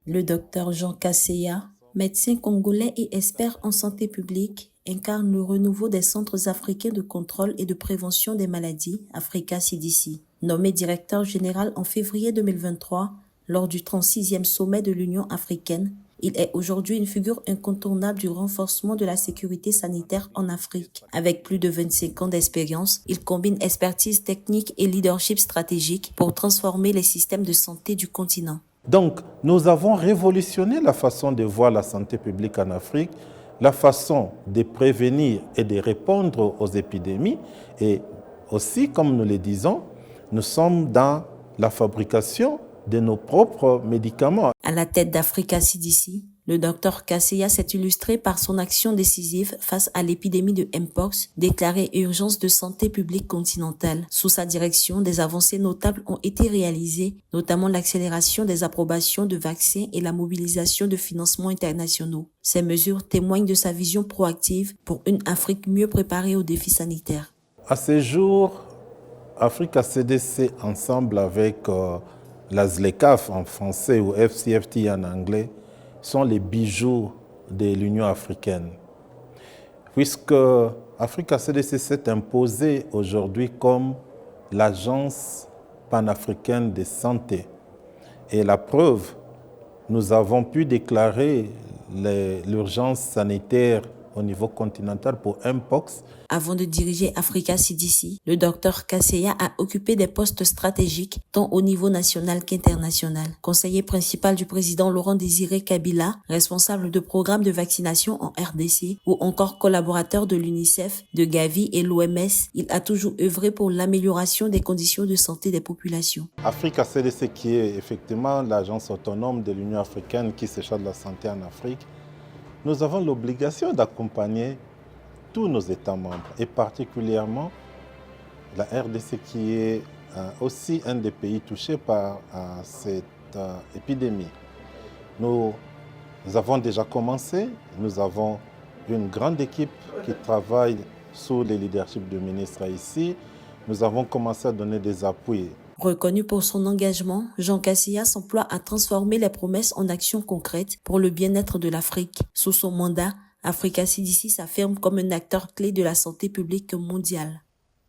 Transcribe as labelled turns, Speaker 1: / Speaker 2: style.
Speaker 1: Le docteur Jean Kasseya, médecin congolais et expert en santé publique, incarne le renouveau des centres africains de contrôle et de prévention des maladies, Africa CDC. Nommé directeur général en février 2023, lors du 36e sommet de l'Union africaine, il est aujourd'hui une figure incontournable du renforcement de la sécurité sanitaire en Afrique. Avec plus de 25 ans d'expérience, il combine expertise technique et leadership stratégique pour transformer les systèmes de santé du continent.
Speaker 2: Donc, nous avons révolutionné la façon de voir la santé publique en Afrique, la façon de prévenir et de répondre aux épidémies. Et aussi, comme nous le disons, nous sommes dans la fabrication de nos propres médicaments.
Speaker 1: À la tête d'Africa CDC, le Dr Kasseya s'est illustré par son action décisive face à l'épidémie de Mpox, déclarée urgence de santé publique continentale. Sous sa direction, des avancées notables ont été réalisées, notamment l'accélération des approbations de vaccins et la mobilisation de financements internationaux. Ces mesures témoignent de sa vision proactive pour une Afrique mieux préparée aux défis sanitaires.
Speaker 2: À ce jour, Africa CDC, ensemble avec la ZLECAf en français ou FCFT en anglais, sont les bijoux de l'Union africaine. Puisque Africa CDC s'est imposée aujourd'hui comme l'agence panafricaine de santé. Et la preuve, nous avons pu déclarer l'urgence sanitaire au niveau continental pour Mpox.
Speaker 1: Avant de diriger Africa CDC, le Dr Kasseya a occupé des postes stratégiques tant au niveau national qu'international. Conseiller principal du président Laurent Désiré Kabila, responsable de programmes de vaccination en RDC ou encore collaborateur de l'UNICEF, de Gavi et l'OMS, il a toujours œuvré pour l'amélioration des conditions de santé des populations.
Speaker 2: Africa CDC, qui est effectivement l'agence autonome de l'Union africaine qui se charge de la santé en Afrique, nous avons l'obligation d'accompagner tous nos États membres et particulièrement la RDC qui est aussi un des pays touchés par cette épidémie. Nous avons déjà commencé, nous avons une grande équipe qui travaille sous le leadership du ministre ici. Nous avons commencé à donner des appuis.
Speaker 1: Reconnu pour son engagement, Jean Kasseya s'emploie à transformer les promesses en actions concrètes pour le bien-être de l'Afrique. Sous son mandat, Africa CDC s'affirme comme un acteur clé de la santé publique mondiale.